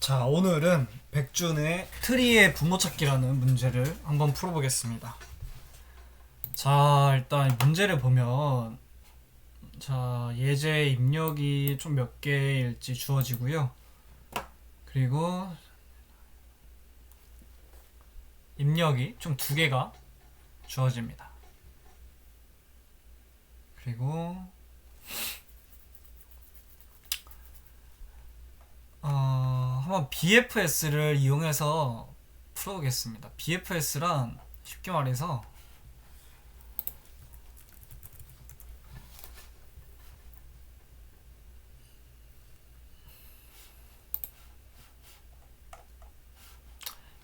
자, 오늘은 백준의 트리의 부모 찾기라는 문제를 한번 풀어보겠습니다. 자, 일단 문제를 보면, 자, 예제 입력이 좀 몇 개일지 주어지고요. 그리고 입력이 좀 두 개가 주어집니다. 그리고 한번 BFS를 이용해서 풀어보겠습니다. BFS란 쉽게 말해서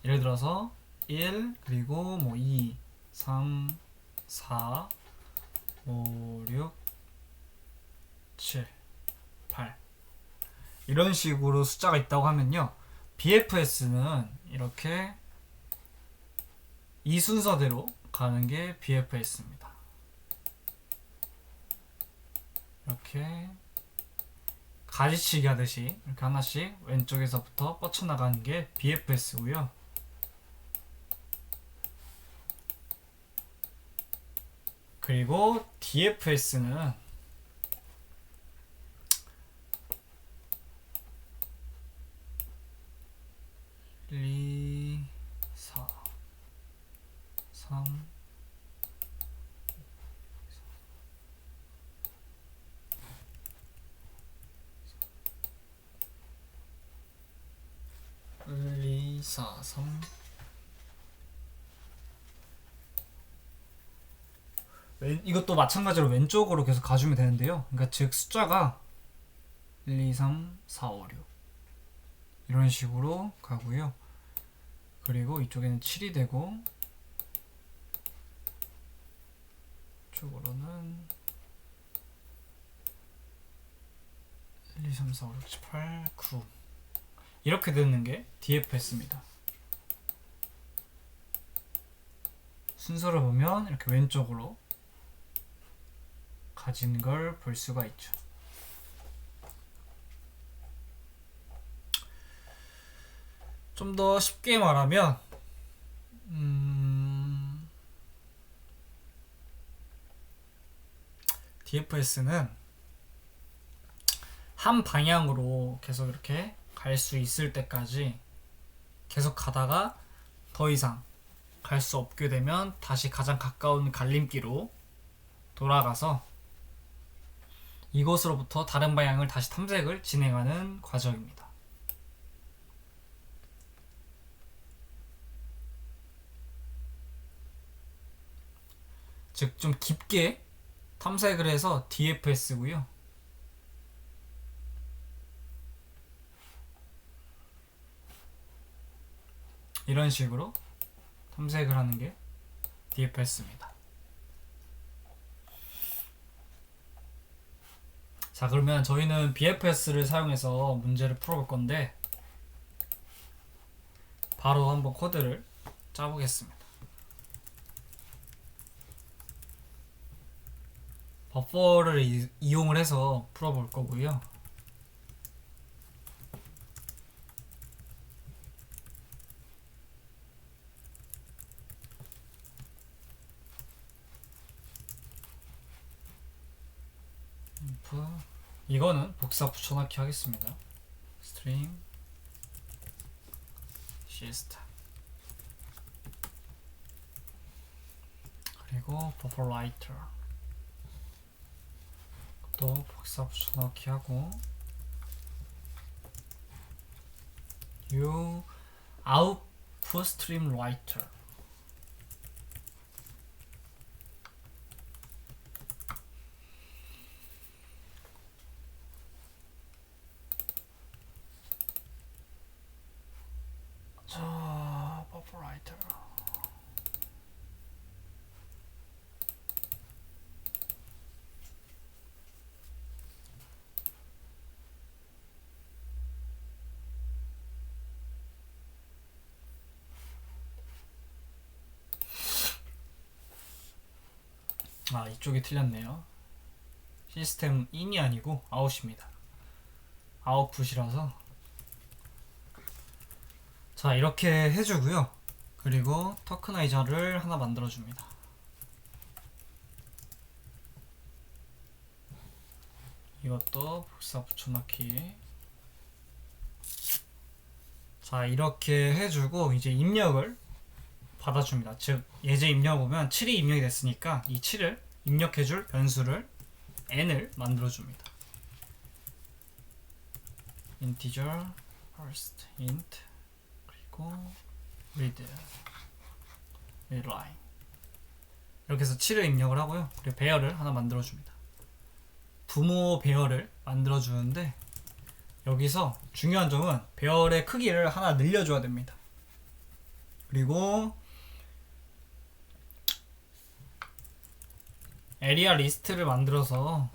예를 들어서 1 그리고 뭐 2, 3, 4, 5, 6, 7, 8 이런 식으로 숫자가 있다고 하면요, BFS는 이렇게 이 순서대로 가는 게 BFS입니다. 이렇게 가지치기 하듯이 이렇게 하나씩 왼쪽에서부터 뻗쳐나가는 게 BFS고요. 그리고 DFS는 1, 2, 4, 3, 1, 2, 4, 3 이것도 마찬가지로 왼쪽으로 계속 가주면 되는데요. 그러니까 즉 숫자가 1, 2, 3, 4, 5, 6 이런 식으로 가고요. 그리고 이쪽에는 7이 되고 이쪽으로는 1, 2, 3, 4, 5, 6, 7, 8, 9 이렇게 되는 게 DFS입니다. 순서를 보면 이렇게 왼쪽으로 가진 걸 볼 수가 있죠. 좀 더 쉽게 말하면 DFS는 한 방향으로 계속 이렇게 갈 수 있을 때까지 계속 가다가 더 이상 갈 수 없게 되면 다시 가장 가까운 갈림길로 돌아가서 이곳으로부터 다른 방향을 다시 탐색을 진행하는 과정입니다. 즉 좀 깊게 탐색을 해서 DFS고요. 이런 식으로 탐색을 하는 게 DFS입니다. 자, 그러면 저희는 BFS를 사용해서 문제를 풀어볼 건데 바로 한번 코드를 짜보겠습니다. 버퍼를 이용을 해서 풀어볼 거고요. 이거는 복사 붙여넣기 하겠습니다. string system 그리고 buffer writer 또 복사 붙여넣기 하고 new output stream writer 자, buffer writer 이쪽이 틀렸네요. 시스템 in이 아니고 out입니다. 아웃풋이라서 자, 이렇게 해주고요. 그리고 토크나이저를 하나 만들어줍니다. 이것도 복사 붙여넣기. 자, 이렇게 해주고 이제 입력을 받아줍니다. 즉 예제 입력 보면 7이 입력이 됐으니까 이 7을 입력해줄 변수를 n을 만들어줍니다. integer first int 그리고 read line 이렇게 해서 7을 입력을 하고요. 그리고 배열을 하나 만들어줍니다. 부모 배열을 만들어주는데 여기서 중요한 점은 배열의 크기를 하나 늘려줘야 됩니다. 그리고 에리아 리스트를 만들어서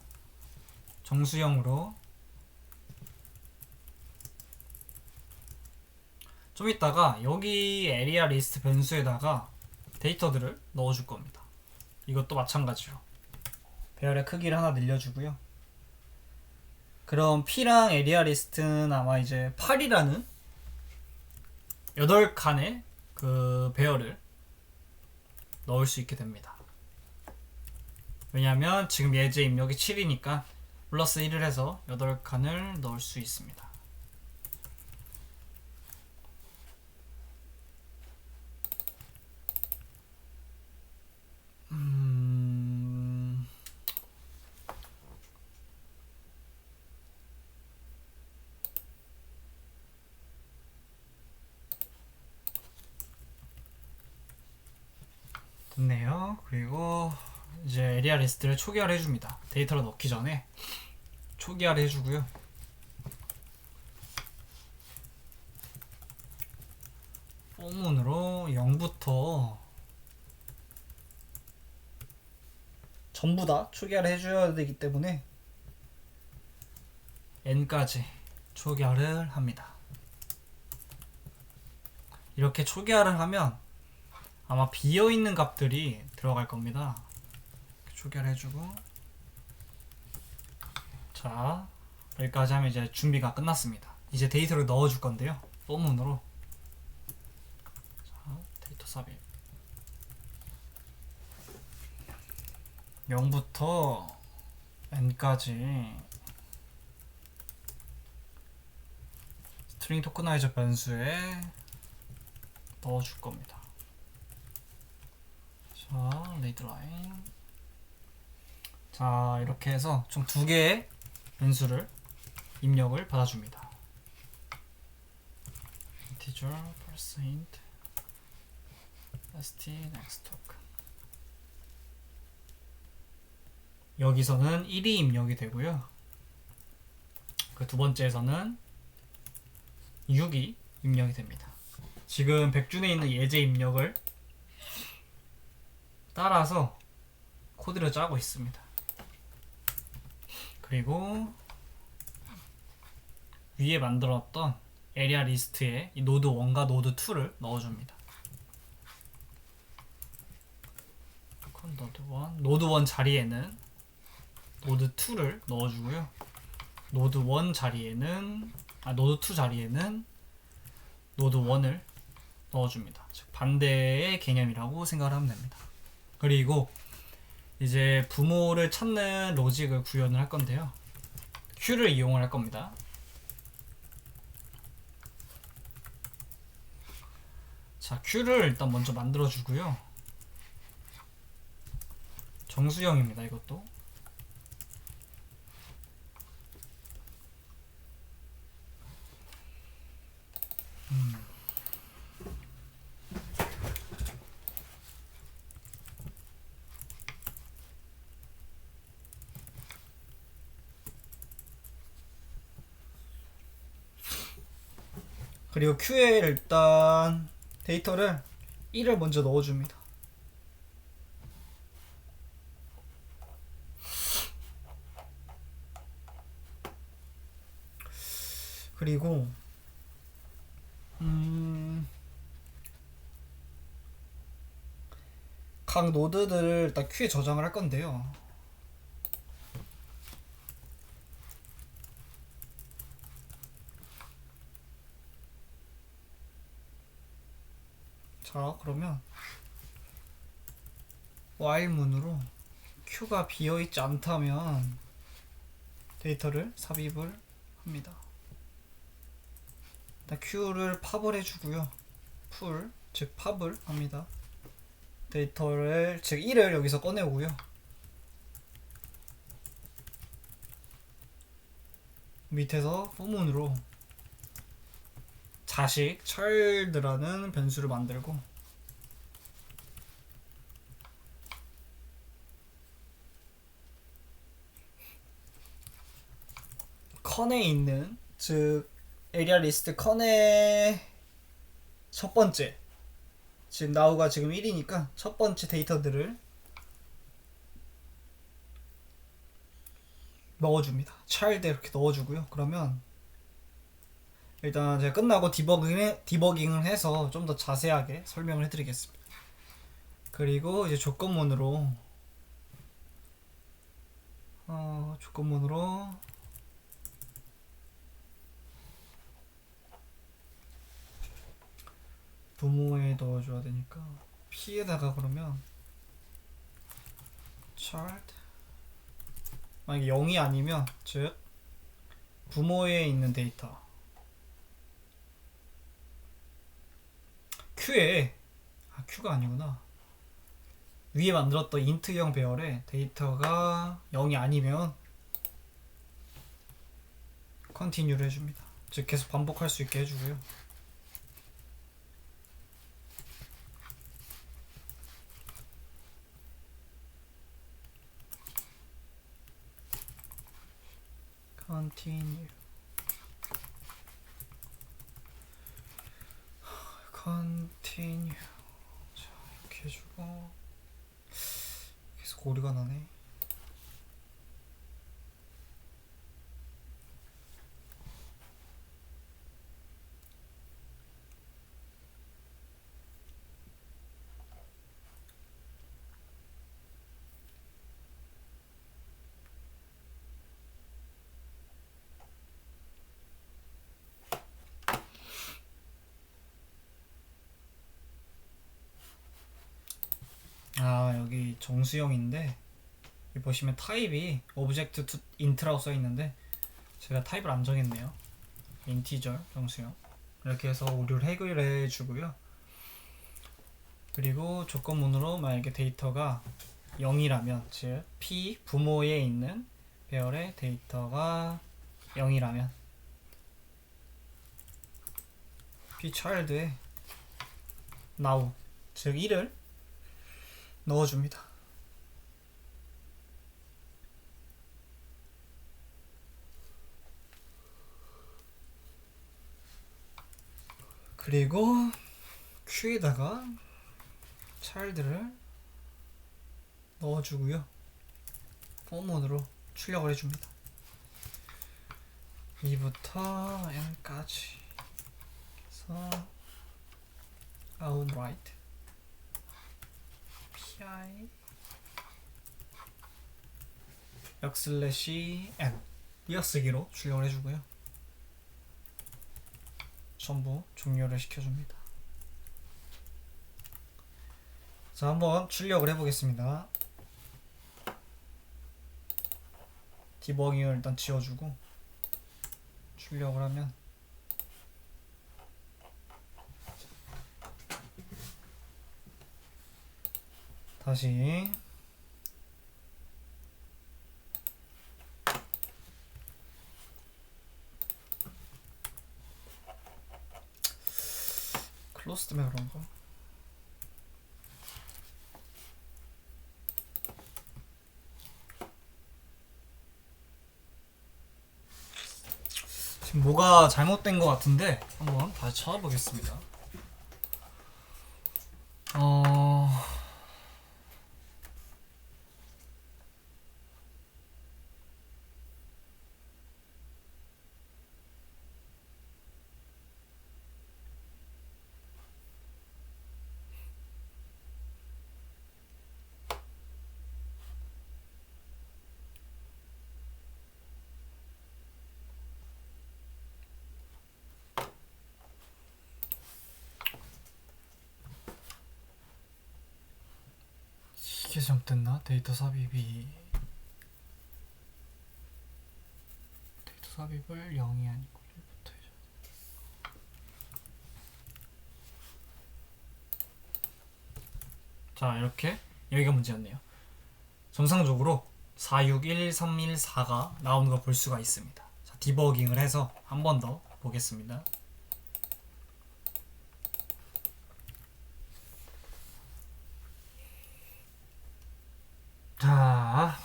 정수형으로 좀 이따가 여기 에리아 리스트 변수에다가 데이터들을 넣어줄 겁니다. 이것도 마찬가지로 배열의 크기를 하나 늘려주고요. 그럼 P랑 에리아 리스트는 아마 이제 8이라는 8칸의 그 배열을 넣을 수 있게 됩니다. 왜냐하면 지금 예제 입력이 7이니까 플러스 1을 해서 8칸을 넣을 수 있습니다. 됐네요. 그리고 이제 에리아 리스트를 초기화를 해줍니다. 데이터를 넣기 전에 초기화를 해주고요. 포문으로 0부터 전부 다 초기화를 해줘야 되기 때문에 n까지 초기화를 합니다. 이렇게 초기화를 하면 아마 비어있는 값들이 들어갈 겁니다. 초기화를 해주고 자, 여기까지 하면 이제 준비가 끝났습니다. 이제 데이터를 넣어줄 건데요. 포문으로 자, 데이터 삽입 0부터 n까지 스트링 토크나이저 변수에 넣어줄 겁니다. 자, read line 자, 이렇게 해서 총 2개의 변수를 입력을 받아줍니다. integer parse int st next token 여기서는 1이 입력이 되고요. 그 두 번째에서는 6이 입력이 됩니다. 지금 백준에 있는 예제 입력을 따라서 코드를 짜고 있습니다. 그리고 위에 만들었던 에리아 리스트에 이 노드 1과 노드 2를 넣어줍니다. 노드 1 자리에는 노드 2를 넣어주고요. 노드 1 자리에는 노드 2 자리에는 노드 1을 넣어줍니다. 즉 반대의 개념이라고 생각을 하면 됩니다. 그리고 이제 부모를 찾는 로직을 구현을 할 건데요. Q를 이용을 할 겁니다. 자, Q를 일단 먼저 만들어 주고요. 정수형입니다. 이것도 그리고 Q에 일단 데이터를 1을 먼저 넣어줍니다. 그리고 각 노드들을 일단 Q에 저장을 할 건데요. 자, 그러면 while 문으로 Q가 비어있지 않다면 데이터를 삽입을 합니다. 일단 Q를 팝을 해주고요. 풀, 즉 팝을 합니다. 데이터를, 즉 1을 여기서 꺼내오고요. 밑에서 포문으로 자식 child라는 변수를 만들고 컨에 있는, 즉 에리아 리스트 컨의 첫 번째, 지금 now가 지금 1이니까 첫 번째 데이터들을 넣어줍니다. child에 이렇게 넣어주고요. 그러면 일단 제가 끝나고 디버깅을 해서 좀 더 자세하게 설명을 해드리겠습니다. 그리고 이제 조건문으로 부모에 넣어줘야 되니까 P에다가 그러면 child, 만약에 0이 아니면 즉 부모에 있는 데이터 Q가 아니구나, 위에 만들었던 int형 배열에 데이터가 0이 아니면 continue를 해줍니다. 즉 계속 반복할 수 있게 해주고요. continue 자, 이렇게 해주고 계속 오류가 나네. 여기 정수형인데 여기 보시면 타입이 object to int라고 써있는데 제가 타입을 안 정했네요. 인티저 정수형 이렇게 해서 오류를 해결해 주고요. 그리고 조건문으로 만약에 데이터가 0이라면, 즉 P 부모에 있는 배열의 데이터가 0이라면 P child에 now, 즉 1을 넣어줍니다. 그리고 Q에다가 child를 넣어주고요. 포문으로 출력을 해줍니다. 2부터 n까지 그래서 outwrite pi \n 이어쓰기로 출력을 해주고요. 전부 종료를 시켜줍니다. 자, 한번 출력을 해보겠습니다. 디버깅을 일단 지워주고 출력을 하면 다시 클로스 때문에 그런가? 지금 뭐가 잘못된 것 같은데 한번 다시 찾아보겠습니다. 어떻게 잘못됐나? 데이터 삽입을 0이 아니고 1부터 해줘. 자, 이렇게 여기가 문제였네요. 정상적으로 461314가 나오는 걸 볼 수가 있습니다. 자, 디버깅을 해서 한 번 더 보겠습니다. 자,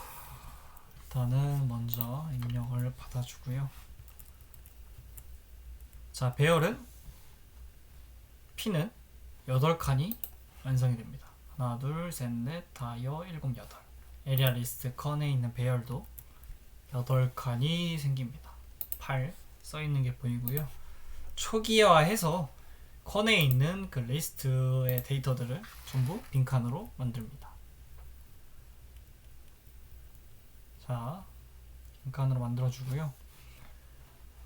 일단은 먼저 입력을 받아주고요. 자, 배열은 P는 8칸이 완성이 됩니다. 하나, 둘, 셋, 넷, 다여, 일곱, 여덟. 에리아 리스트 컨에 있는 배열도 8칸이 생깁니다. 8 써있는 게 보이고요. 초기화해서 컨에 있는 그 리스트의 데이터들을 전부 빈칸으로 만듭니다. 자, 빈칸으로 만들어주고요.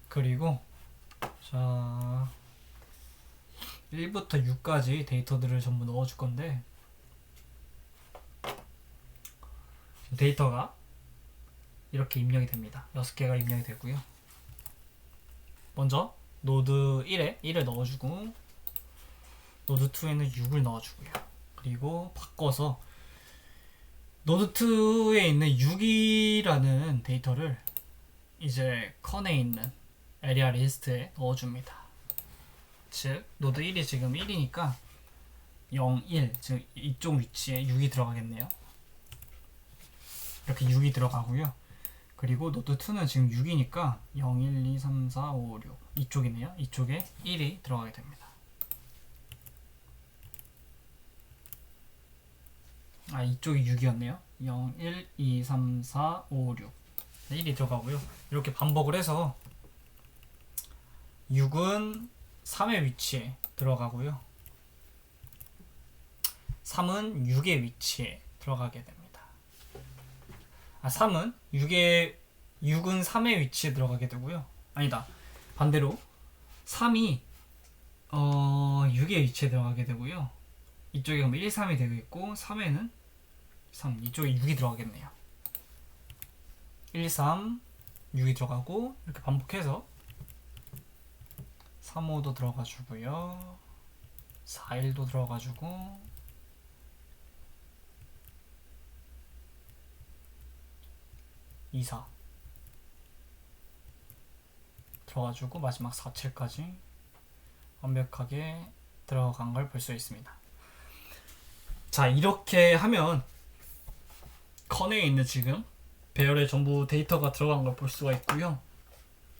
그리고 자 1부터 6까지 데이터들을 전부 넣어줄 건데, 데이터가 이렇게 입력이 됩니다. 6개가 입력이 되고요. 먼저 노드 1에 1을 넣어주고, 노드 2에는 6을 넣어주고요. 그리고 바꿔서 노드 2에 있는 6이라는 데이터를 이제 컨에 있는 에리아 리스트에 넣어줍니다. 즉 노드 1이 지금 1이니까 0, 1, 즉 이쪽 위치에 6이 들어가겠네요. 이렇게 6이 들어가고요. 그리고 노드 2는 지금 6이니까 0, 1, 2, 3, 4, 5, 6 이쪽이네요. 이쪽에 1이 들어가게 됩니다. 아, 이쪽이 6이었네요. 0, 1, 2, 3, 4, 5, 6 1이 들어가고요. 이렇게 반복을 해서 6은 3의 위치에 들어가고요. 3은 6의 위치에 들어가게 됩니다. 3은 6은 3의 위치에 들어가게 되고요. 아니다. 반대로 3이 6의 위치에 들어가게 되고요. 이쪽에 그럼 1, 3이 되겠고 3에는 3, 이쪽에 6이 들어가겠네요. 1, 3, 6이 들어가고 이렇게 반복해서 3, 5도 들어가주고요. 4, 1도 들어가주고 2, 4 들어가주고 마지막 4, 7까지 완벽하게 들어간 걸 볼 수 있습니다. 자, 이렇게 하면 컨에 있는 지금 배열에 전부 데이터가 들어간 걸 볼 수가 있고요.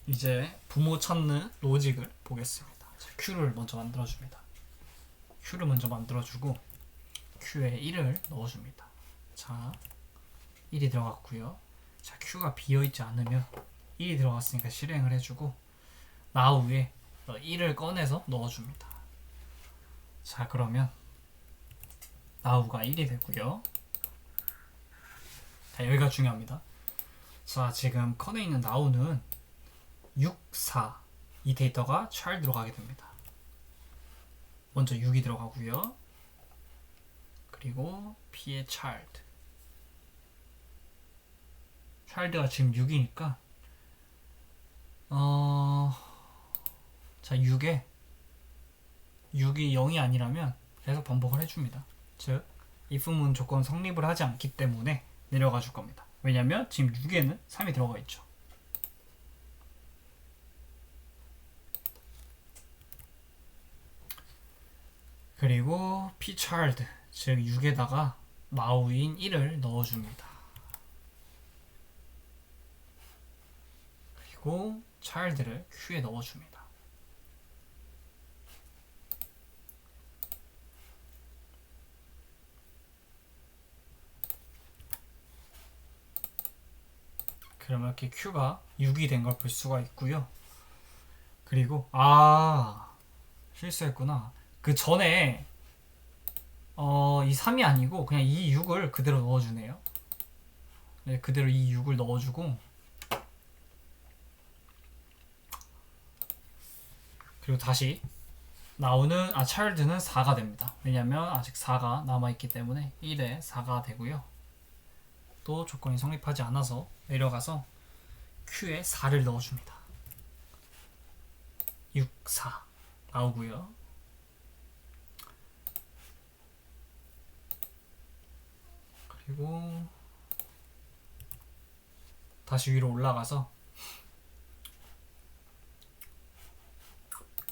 이제 부모 찾는 로직을 보겠습니다. 자, Q를 먼저 만들어줍니다. Q를 먼저 만들어주고 Q에 1을 넣어줍니다. 자, 1이 들어갔고요. 자, Q가 비어있지 않으면 1이 들어갔으니까 실행을 해주고 now에 1을 꺼내서 넣어줍니다. 자, 그러면 now가 1이 되고요. 자, 여기가 중요합니다. 자, 지금 컨에 있는 now는 6, 4 이 데이터가 child로 가게 됩니다. 먼저 6이 들어가고요. 그리고 P의 child. child가 지금 6이니까 자, 6이 0이 아니라면 계속 반복을 해줍니다. 즉 if문 조건 성립을 하지 않기 때문에 내려가 줄 겁니다. 왜냐면 지금 6에는 3이 들어가 있죠. 그리고 pchild, 즉 6에다가 now인 1을 넣어줍니다. 그리고 child를 q에 넣어줍니다. 그러면 이렇게 q가 6이 된 걸 볼 수가 있고요. 그리고 실수했구나. 그 전에 이 3이 아니고 그냥 이 6을 그대로 넣어주네요. 네, 그대로 이 6을 넣어주고 그리고 다시 나오는 child는 4가 됩니다. 왜냐면 아직 4가 남아있기 때문에 1에 4가 되고요. 또 조건이 성립하지 않아서 내려가서 Q에 4를 넣어줍니다. 6, 4 나오고요. 그리고 다시 위로 올라가서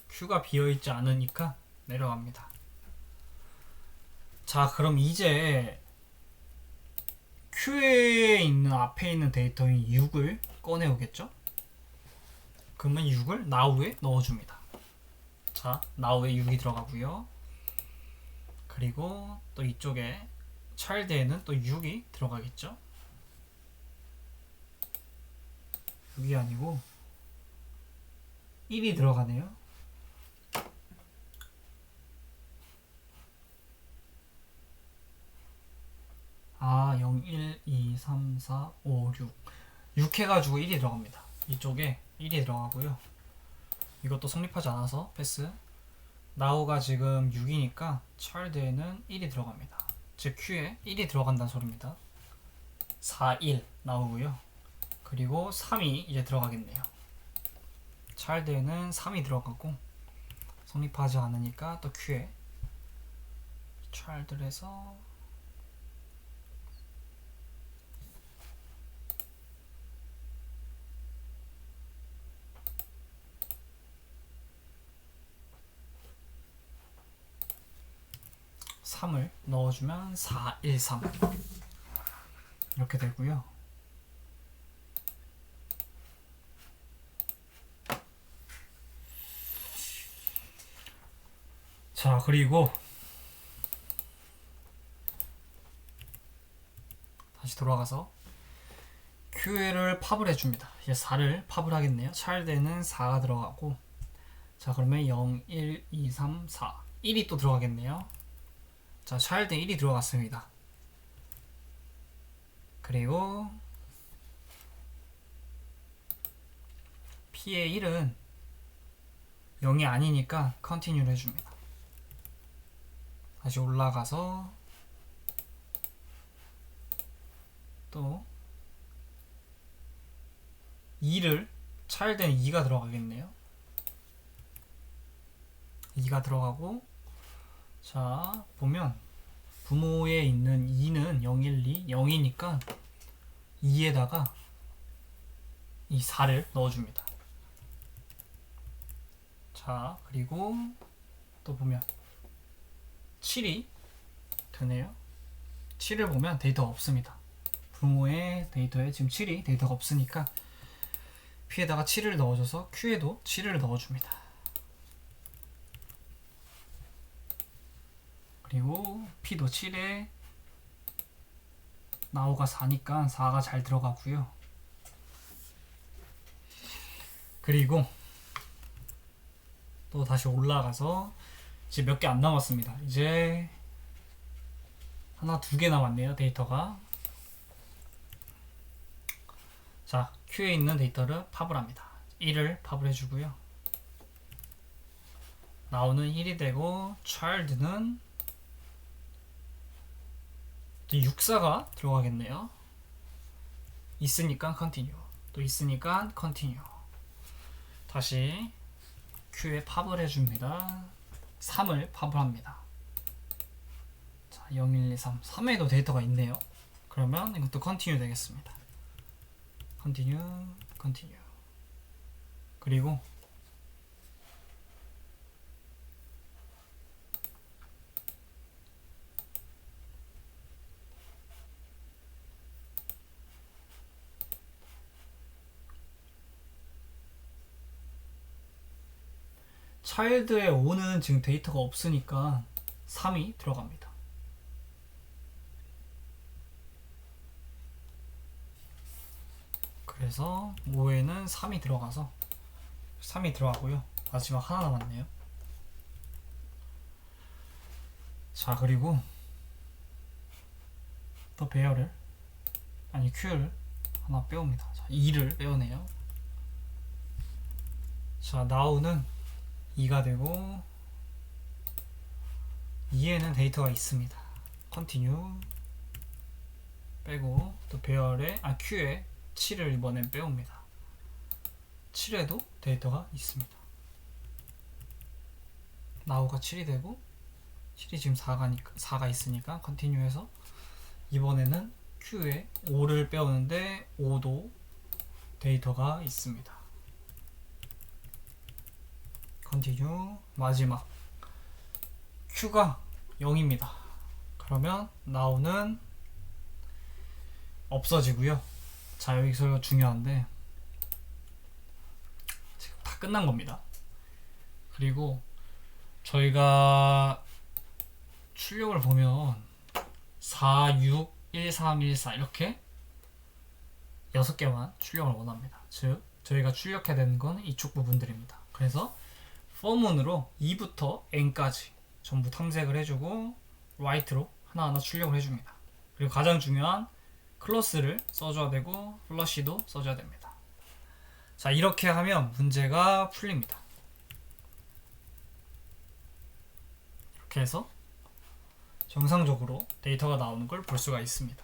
Q가 비어있지 않으니까 내려갑니다. 자, 그럼 이제 Q에 있는 앞에 있는 데이터인 6을 꺼내오겠죠? 그러면 6을 now에 넣어줍니다. 자, now에 6이 들어가고요. 그리고 또 이쪽에 child에는 또 6이 들어가겠죠? 6이 아니고 1이 들어가네요. 아, 0, 1, 2, 3, 4, 5, 6. 6 해가지고 1이 들어갑니다. 이쪽에 1이 들어가고요. 이것도 성립하지 않아서 패스. now가 지금 6이니까 child에는 1이 들어갑니다. 즉 Q에 1이 들어간다는 소리입니다. 4, 1 나오고요. 그리고 3이 이제 들어가겠네요. child에는 3이 들어가고 성립하지 않으니까 또 Q에 child에서 3을 넣어주면 4, 1, 3 이렇게 되고요. 자, 그리고 다시 돌아가서 Q를 팝을 해줍니다. 이제 4를 팝을 하겠네요. child에는 4가 들어가고, 자, 그러면 0, 1, 2, 3, 4 1이 또 들어가겠네요. 자, child에 1이 들어갔습니다. 그리고 P의 1은 0이 아니니까 continue를 해줍니다. 다시 올라가서 또 2를 child에는 2가 들어가겠네요. 2가 들어가고, 자, 보면 부모에 있는 2는 0, 1, 2, 0이니까 2에다가 이 4를 넣어줍니다. 자, 그리고 또 보면 7이 되네요. 7을 보면 데이터가 없습니다. 부모의 데이터에 지금 7이 데이터가 없으니까 P에다가 7을 넣어줘서 Q에도 7을 넣어줍니다. 그리고 P도 7에 now가 4니까 4가 잘 들어가고요. 그리고 또 다시 올라가서 이제 몇 개 안 남았습니다. 이제 하나, 2개 남았네요. 데이터가. 자, Q에 있는 데이터를 팝을 합니다. 1을 팝을 해주고요. now는 1이 되고 child는 6사가 들어가겠네요. 있으니까 continue. 또 있으니까 continue. 다시 Q에 팝을 해줍니다. 3을 팝을 합니다. 자, 0, 1, 2, 3. 3에도 데이터가 있네요. 그러면 이것도 continue 되겠습니다. continue, continue. 그리고 child의 5는 지금 데이터가 없으니까 3이 들어갑니다. 그래서 5에는 3이 들어가서 3이 들어가고요. 마지막 하나 남았네요. 자, 그리고 또 배열을, 아니 Q를 하나 빼옵니다. 자, 2를 빼오네요. 자, now는 2가 되고 2에는 데이터가 있습니다. 컨티뉴 빼고 또 배열에 Q에 7을 이번엔 빼옵니다. 7에도 데이터가 있습니다. now가 7이 되고 7이 지금 4가 있으니까 컨티뉴해서 이번에는 Q에 5를 빼오는데 5도 데이터가 있습니다. 컨티뉴 마지막 Q가 0입니다. 그러면 now는 없어지고요. 자, 여기서 중요한데 지금 다 끝난 겁니다. 그리고 저희가 출력을 보면 4, 6, 1, 3, 1, 4 이렇게 6개만 출력을 원합니다. 즉 저희가 출력해야 되는 건 이쪽 부분들입니다. 그래서 for문으로 2부터 n까지 전부 탐색을 해주고 write로 하나하나 출력을 해줍니다. 그리고 가장 중요한 클로스를 써줘야 되고 플러시도 써줘야 됩니다. 자, 이렇게 하면 문제가 풀립니다. 이렇게 해서 정상적으로 데이터가 나오는 걸 볼 수가 있습니다.